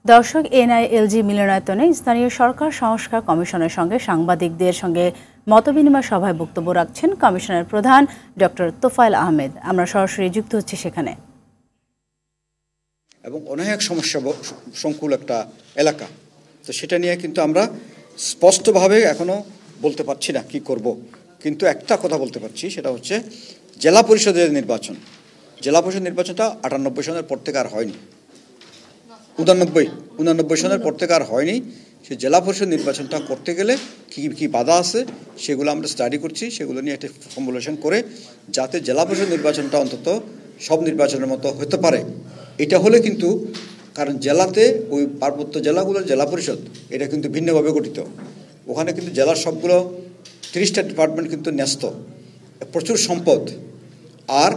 দর্শক, এনআইএলজি মিলনায়তনে স্থানীয় সরকার সংস্কার কমিশনের সঙ্গে সাংবাদিকদের সঙ্গে মতবিনিময় সভায় বক্তব্য রাখছেন কমিশনের প্রধান ডক্টর তোফায়েল আহমেদ। আমরা সরাসরি যুক্ত হচ্ছি সেখানে। এবং অনেক সমস্যা সংকুল একটা এলাকা, তো সেটা নিয়ে কিন্তু আমরা স্পষ্টভাবে এখনো বলতে পারছি না কি করব। কিন্তু একটা কথা বলতে পারছি, সেটা হচ্ছে জেলা পরিষদের নির্বাচন। জেলা পরিষদ নির্বাচনটা 98 সনের পর থেকে আর হয়নি, 89 সনের পর থেকে আর হয়নি। সেই জেলা পরিষদ নির্বাচনটা করতে গেলে কী কী বাধা আছে সেগুলো আমরা স্টাডি করছি, সেগুলো নিয়ে একটা ফর্মুলেশন করে যাতে জেলা পরিষদ নির্বাচনটা অন্তত সব নির্বাচনের মতো হতে পারে। এটা হলে কিন্তু, কারণ জেলাতে ওই পার্বত্য জেলাগুলোর জেলা পরিষদ এটা কিন্তু ভিন্নভাবে গঠিত। ওখানে কিন্তু জেলার সবগুলো 30টা ডিপার্টমেন্ট কিন্তু ন্যস্ত, প্রচুর সম্পদ। আর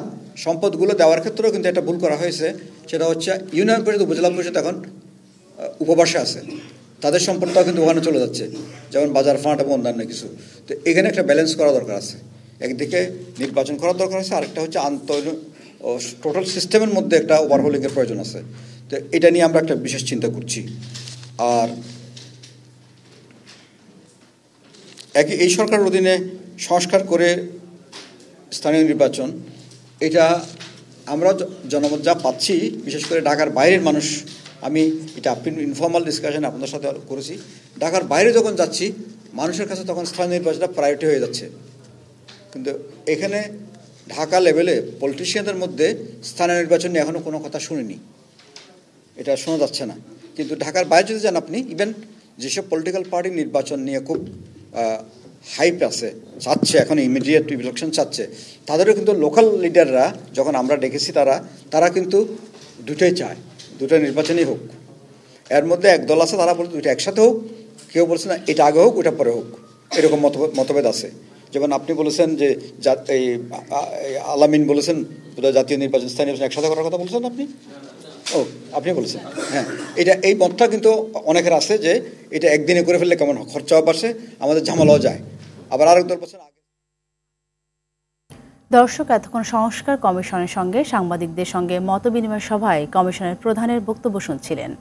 সম্পদগুলো দেওয়ার ক্ষেত্রেও কিন্তু একটা ভুল করা হয়েছে, সেটা হচ্ছে ইউনিয়ন পরিষদ উপজেলা পরিষদ এখন উপবাসে আছে, তাদের সম্পদটাও কিন্তু ওখানে চলে যাচ্ছে, যেমন বাজার ফান্ড এবং অন্যান্য কিছু। তো এখানে একটা ব্যালেন্স করা দরকার আছে, একদিকে নির্বাচন করার দরকার আছে, আরেকটা হচ্ছে টোটাল সিস্টেমের মধ্যে একটা ওভারহোলিংয়ের প্রয়োজন আছে। তো এটা নিয়ে আমরা একটা বিশেষ চিন্তা করছি। আর এই সরকারের অধীনে সংস্কার করে স্থানীয় নির্বাচন, এটা আমরা জনমত যা পাচ্ছি, বিশেষ করে ঢাকার বাইরের মানুষ, আমি এটা ইনফর্মাল ডিসকাশন আপনাদের সাথে করেছি, ঢাকার বাইরে যখন যাচ্ছি মানুষের কাছে তখন স্থানীয় নির্বাচনটা প্রায়োরিটি হয়ে যাচ্ছে। কিন্তু এখানে ঢাকা লেভেলে পলিটিশিয়ানদের মধ্যে স্থানীয় নির্বাচন নিয়ে এখনও কোনো কথা শুনিনি, এটা শোনা যাচ্ছে না। কিন্তু ঢাকার বাইরে যদি যান আপনি, ইভেন যেসব পলিটিক্যাল পার্টি নির্বাচন নিয়ে খুব হাইপ আছে, চাচ্ছে এখন ইমিডিয়েট ইলেকশন চাচ্ছে, তাদেরও কিন্তু লোকাল লিডাররা যখন আমরা ডেকেছি, তারা কিন্তু দুটোই চায়, দুটো নির্বাচনই হোক। এর মধ্যে এক দল আছে, তারা বলছে দুটো একসাথে হোক, কেউ বলছে না এটা আগে হোক ওটা পরে হোক, এরকম মতভেদ আছে। যেমন আপনি বলেছেন যে এই আলামিন বলেছেন জাতীয় নির্বাচন স্থানীয় নির্বাচন একসাথে করার কথা বলছেন আপনি বলেছেন। হ্যাঁ, এই মতটা কিন্তু অনেকের আছে যে এটা একদিনে করে ফেললে কেমন খরচাও বাড়ছে, আমাদের ঝামেলাও যায়। আবার আরেক দল বলছেন। দর্শক, এতক্ষণ সংস্কার কমিশনের সঙ্গে সাংবাদিকদের সঙ্গে মতবিনিময় সভায় কমিশনের প্রধানের বক্তব্য শুনছিলেন।